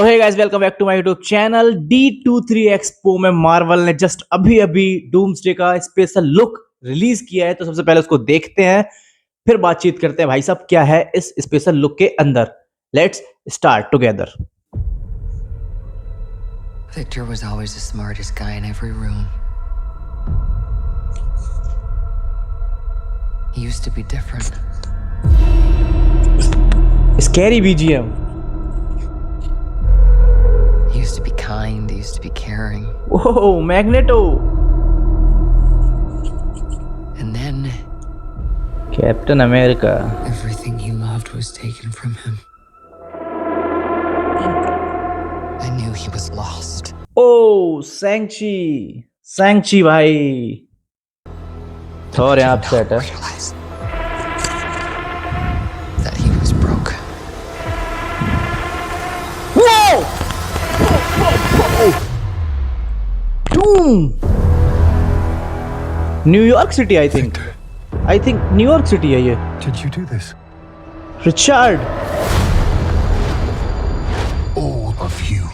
Hey guys, welcome back to my YouTube channel. D23 expo में Marvel ने just अभी Doomsday का special look release किया है, तो सबसे पहले उसको देखते हैं, फिर बातचीत करते हैं भाई साहब क्या है इस स्पेशल लुक के अंदर। Let's start together. Victor was always the smartest guy in every room. He used to be different. Scary BGM. He used to be kind, he used to be caring. Whoa, Magneto. And then Captain America. everything he loved was taken from him. I knew he was lost. Oh, Shang-Chi. Shang-Chi भाई। थोर यहाँ upset है। Realized that he was broke. Whoa! Doom! New York city I think. New York city है ये। Did you do this? Richard. All of you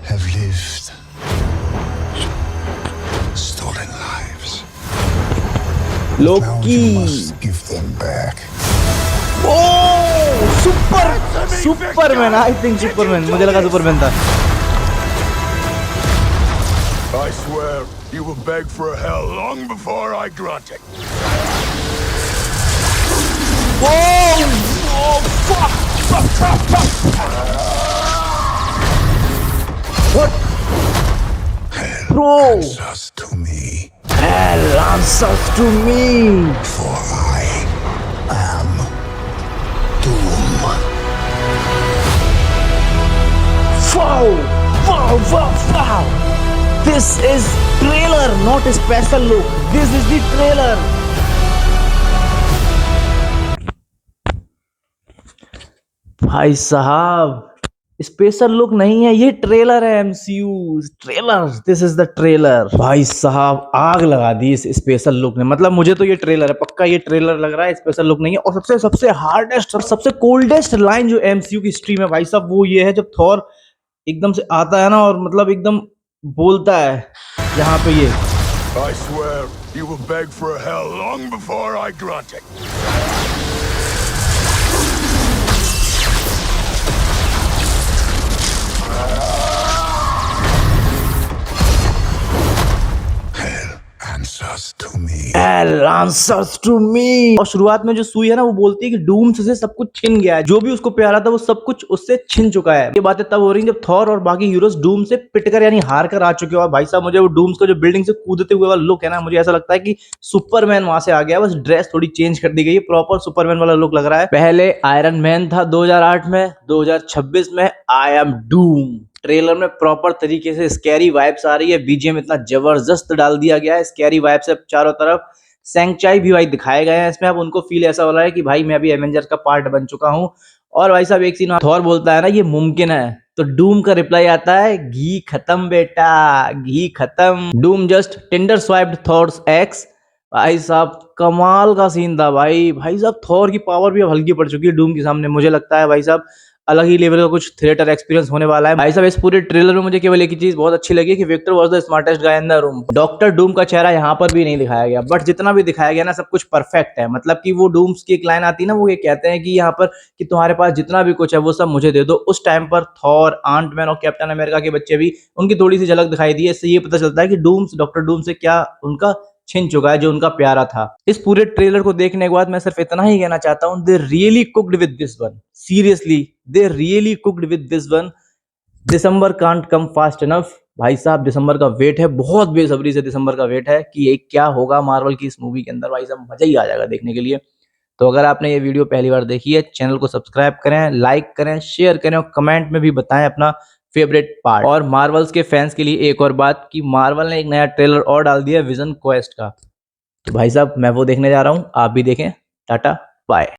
have lived stolen lives. Now you Loki. must give them back. Oh Superman. I think Superman, मुझे लगा Superman था। I swear you will beg for hell long before I grant it. Bro, Just to me, hell answers to me. for I am Doom. Wow. This is trailer, not a special look. This is the trailer. भाई साहब, special look नहीं है, ये trailer है। MCU trailer, this is the trailer. भाई साहब आग लगा दी इस स्पेशल लुक ने। मतलब मुझे तो ये ट्रेलर है, पक्का ये ट्रेलर लग रहा है, स्पेशल लुक नहीं है। और सबसे हार्डेस्ट और सबसे कोल्डेस्ट लाइन जो MCU की हिस्ट्री में भाई साहब, वो ये है जब थॉर एकदम से आता है ना, और मतलब एकदम बोलता है यहाँ पे ये। I swear you will beg for hell long before I grant it. Answers to me. Hell answers to me. और शुरुआत में जो सुई है ना, वो बोलती है कि डूम्स से सब कुछ छिन गया है, जो भी उसको प्यारा था वो सब कुछ उससे छिन चुका है। ये बातें तब हो रही हैं जब थॉर और बाकी हीरोज डूम से पिटकर यानी हार कर आ चुके हो। और भाई साहब मुझे वो डूम्स का जो बिल्डिंग से कूदते हुए वाला लुक है ना, मुझे ऐसा लगता है कि सुपरमैन वहां से आ गया, बस ड्रेस थोड़ी चेंज कर दी गई है, प्रॉपर सुपरमैन वाला लुक लग रहा है। पहले आयरन मैन था 2008 में, 2026 में आई एम डूम। ट्रेलर में प्रॉपर तरीके से स्कैरी वाइब्स आ रही है, बीजीएम इतना जबरदस्त डाल दिया गया है, स्कैरी वाइब से चारों तरफ। सैंक्चाई भी भाई दिखाए गए हैं इसमें। अब उनको फील ऐसा हो रहा है कि भाई मैं भी एवेंजर्स का पार्ट बन चुका हूं। और भाई साहब एक सीन थॉर बोलता है ना, ये मुमकिन है, तो डूम का रिप्लाई आता है, घी खत्म बेटा, घी खत्म। Doom just tender swiped थॉर्स x. भाई साहब कमाल का सीन था भाई। भाई साहब थॉर की पावर भी अब हल्की पड़ चुकी है डूम के सामने। मुझे लगता है भाई साहब अलग ही लेवल का कुछ थिएटर एक्सपीरियंस होने वाला है। भाई साहब इस पूरे ट्रेलर में मुझे केवल एक ही चीज बहुत अच्छी लगी कि Victor was the smartest guy in the room. Doctor Doom का चेहरा यहाँ पर भी नहीं दिखाया गया, बट जितना भी दिखाया गया ना, सब कुछ परफेक्ट है। मतलब कि वो डूम्स की एक लाइन आती है ना, वो ये कहते हैं कि यहाँ पर कि तुम्हारे पास जितना भी कुछ है वो सब मुझे दे दो। उस टाइम पर थॉर, आंट मैन और कैप्टन अमेरिका के बच्चे भी, उनकी थोड़ी सी झलक दिखाई दी है। इससे ये पता चलता है कि डूम्स डॉक्टर डूम से क्या उनका छिन चुका है, जो उनका प्यारा था। इस पूरे ट्रेलर को देखने के बाद मैं सिर्फ इतना ही कहना चाहता हूं, they really cooked with this one. Seriously they really cooked with this one. December can't come fast enough. भाई साहब दिसंबर का वेट है, बहुत बेसब्री से दिसंबर का वेट है कि ये क्या होगा मार्वल की इस मूवी के अंदर। भाई साहब मजा ही आ जाएगा देखने के लिए। तो अगर आपने ये वीडियो पहली बार देखी है, चैनल को सब्सक्राइब करें, लाइक करें, शेयर करें और कमेंट में भी बताएं अपना फेवरेट पार्ट। और मार्वल्स के फैंस के लिए एक और बात कि मार्वल ने एक नया ट्रेलर और डाल दिया है विजन क्वेस्ट का। तो भाई साहब मैं वो देखने जा रहा हूं, आप भी देखें। Tata bye.